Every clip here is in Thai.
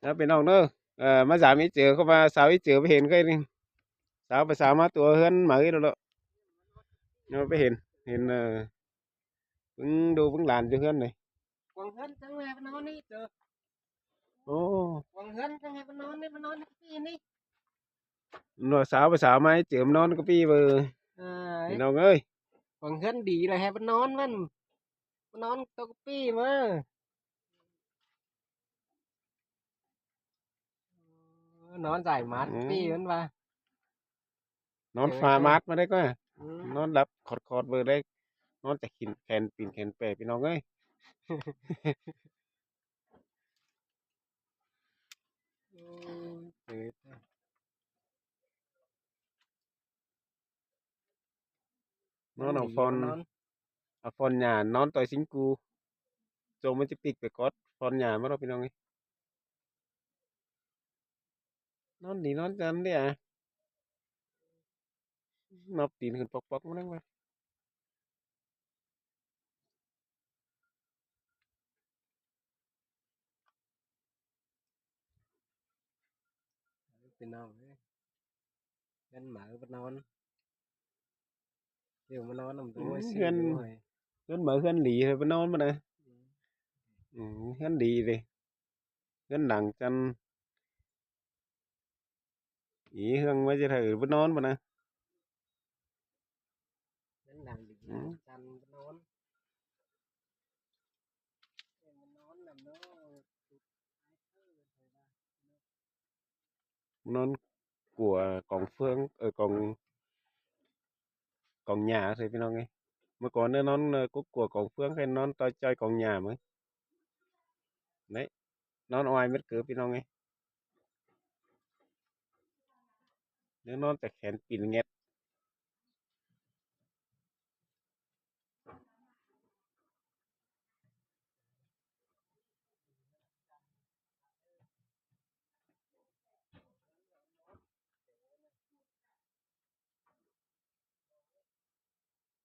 แล้วเป็นน้องเนอะมาสามอีเจอเข้ามาสาวอีเจอไปเห็นเคยนี่สาวไปสาวมาตัวเฮือนเหมยแล้วเนาะไปเห็นเพิ่งดูเพิ่งหลานอยู่เฮือนนี่quần hên chẳng nghe bên nó đi được โอ้ quần hên chẳng nghe bên nó đi đi หนวดสาวไปสาวมาให้เจิมนอนก็พี่เบอร์พี่น้องเอ้ย quần hên đi là hay bên nó tao pi mà nó giải mát อื pi ม vẫn va นอนฟ้ามาดมาได้ก็นอนหลับคอดเบอร์ได้นอนแต่ขินแขนปีนแขนเปะพี่น้องเอ้ยนอนเอาฟอนเอาฟอนหยานอนต่อยสิงกูโจมมันจะปิกไปกอดฟอนหยามาเราพี่น้องเอ้ยนอนดีนอนจันเนี่ยนอบตีนขึ้นปอกๆมาได้ไหม bên nó bên mở bên nó điều bên nó nằm tôi xí เฮือน rồi เฮือนเหมือนเฮือนหลีเลยไปนอนมาเลยเฮือนดีเลยเฮือนหลังจันอีเฮืองไว้จะถือไปนอนมานะ bên làm việc chăn bên nó nằm nó นอนกลัวกองเฟืองกองหญ้าใช่พี่น้องไงเมื่อก่อนเนี่ยนอนกุ๊กกลัวกองเฟืองให้นอนต่อยจอยกองหญ้ามั้งđấy นอนออยเม็ดเกือพี่น้องไงเนื้อนอนแต่แขนปีนเงียด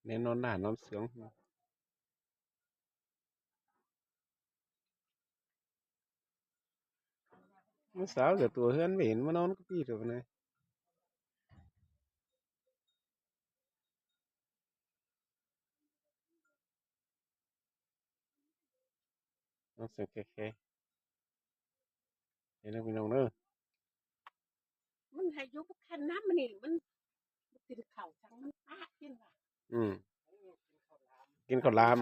เนี่ยนอนหน้านอนเสืองเมื่อสาวกับตัวเฮือนไม่เห็นมานอนก็พี่เถอะนะนอนเสียงแค่เห็นแล้วพี่น้องเนอะ มันให้อยู่กับคันน้ำมันนี่มันกินข้าวจังมันปะกินว่ะอืมกินข้าวหลาม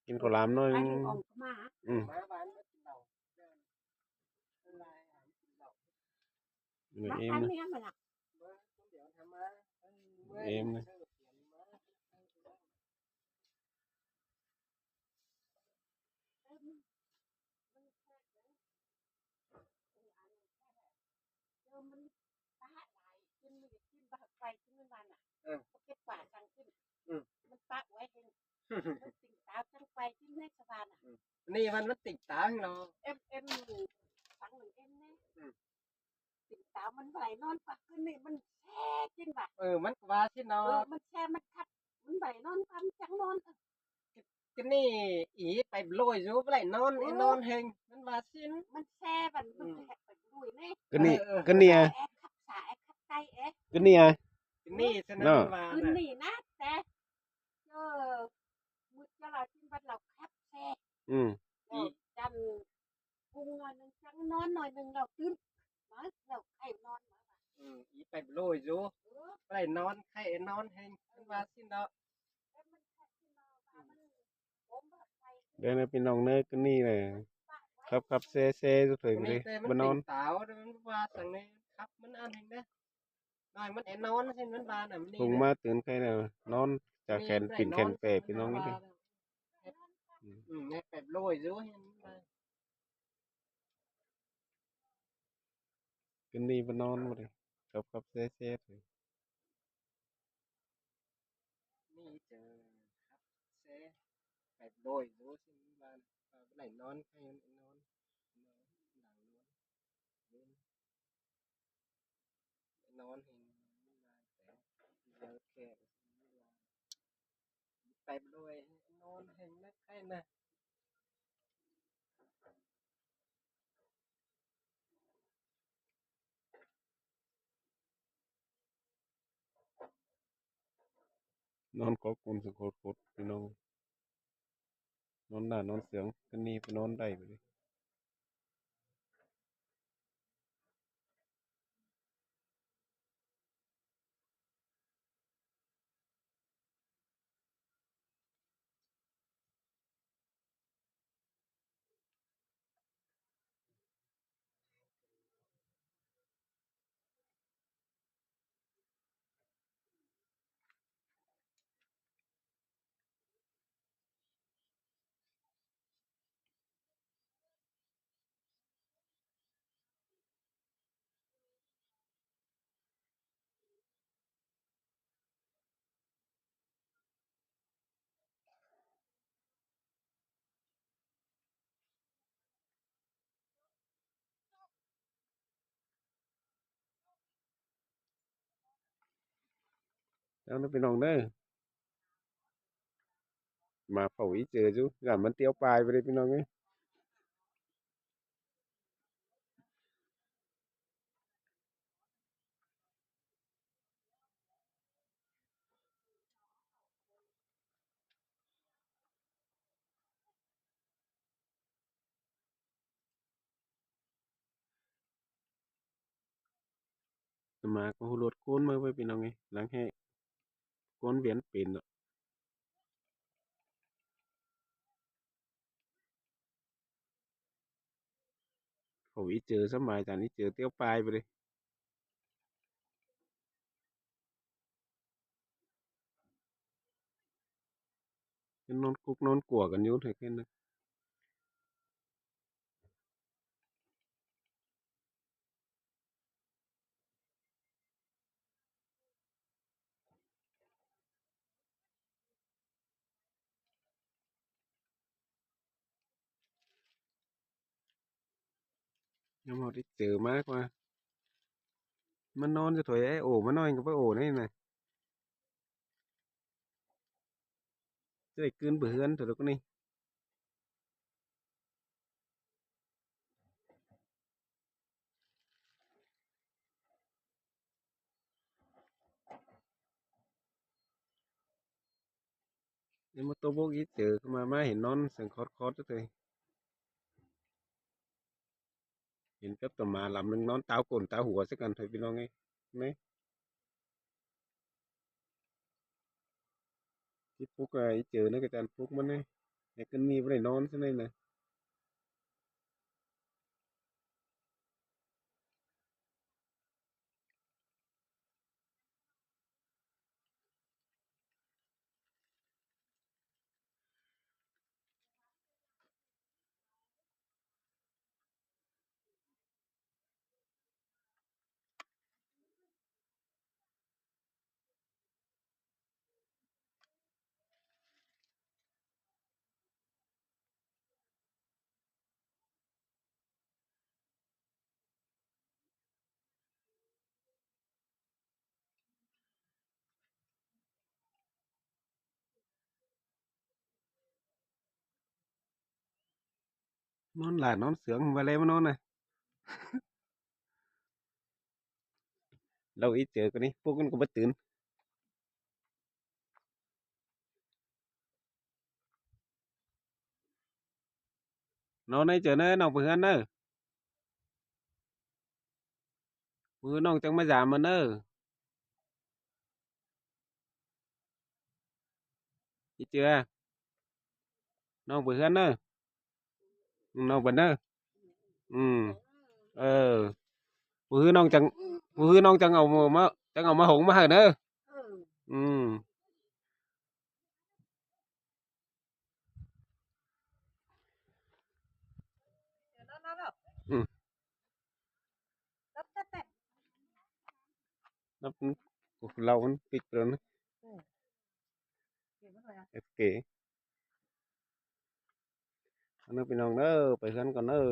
กินข้าวหลามหน้อย ไปให้ออกก็มา อืม เหนื่อย มา เอ็ม คัน นะ นี้มันล่ะ เอ็มนะมันปะหลายกินมันจะกินบะไฟกินมันอ่ะเก็บกวาดจังขึ้นมันปะไว้เองมันติ่งตาจังไฟกินในสะพานอ่ะ นี่มันติดตาเนาะ เอ็มฟังหนึ่งเอ็มเนี่ยติ่งตามันไหวนอนปักขึ้นนี่มันแช่กินว่ะ มันว่าที่เนาะ มันแช่มันคัดมันไหวนอนทำจังนอน cái này ý phải lôi giúp lại non cái non hìnhมันว่าซิน มันแช่มันแหกไปดุยนี่ ก็นี่ก็เนี่ย แอบขับสายแอบขับไก่เอ๊ะ ก็เนี่ย cái này cho nên Nó. ว่า คืนนี่นะแต่มุดจะเราที่บ้านเราขับแช่ อืม เราจันกุ้งหน่อยหนึ่งจังนอนหน่อยหนึ่งเราตื่นมาเราไข่นอนมา ý phải lôi giúp lại non khay non hìnhมันว่าซินเนาะ เดี๋ยวนะพี่น้องเนยก็นี่เลยครับเซ่สุดเลย cái เลย này บ มัน นอน tỉnh táoมันว่าสั่งนี้ครับมันอันhình đó rồiมันนอนซินมันว่าน่ะมัน พุง นี่ มาตื่นใครเนี่ยนอนจากแขนปิ่นแขนเปะพี่น้องนี่ดิ nghe phải lôi giúp ก็นี่บนอนหมดเลยครับเซ่เลย นี่เจอครับเซไปโดยรู้สิบ้านไหนนอนให้นอนหลังนอนเห็นแต่เยอะแค่ไปโดยนอนเห็นนะใครนะ นอนกอกุนสะโคตรโคตรพี่น้องนอนหน้านอนเสืองกันนี่ไปนอนได้ไปเลยแล้วนั่นพี่น้องเด้อมาเผาอีเจอจูอย่ามันเตี้ยวปลายไปเลยพี่น้องเอ้ยมาก็หูรถโคนมาไว้พี่น้องเอ้ยหลังแห้โคนเวียนเป็นเนาะเผาอีเจอสมัยจานอีเจอเตี้ยวปลายไปเลยยังนอนกุกนอนกลัวกันอยู่เถอะแค่นั้นยังพอได้เจอมากกว่ามันนอนจะถอยไอ้โอ้มันนอนกับไอ้โอ้นี่นะจะได้คืนเบื่อนเถอะลูกนี่เดี๋ยวมาตัวพวกอีเจอเข้ามาเห็นนอนเสียงคอดคอดเลย เห็นกับตัวหมาลำหนึ่งนอนเต้าก้นเต้าหัวสักกันเถอะพี่น้องไงไหมที่พวกไอ้เจอในกระจานพวกมันเนี่ยไอ้กันนี่ไม่ได้นอนซะเลยนะนอนหลานนอนเสืองมาเลยมานอนนะเราอีเจอกันนี่พวกมันก็ไม่ตื่นนอนในเจอเนอะน้องเพื่อนเนอะมือน้องจังมาจามมันเนอะอีเจอน้องเพื่อนเนอะน้องเพื่อนเนอะอืมเออมือน้องจังมือน้องจังเอามาจังเอามาหงมาให้เนอะอืมอืมแล้วเรามันปิดแล้วนะโอเคอันนั้นพี่น้องเนอะไปกันก่อนเนอะ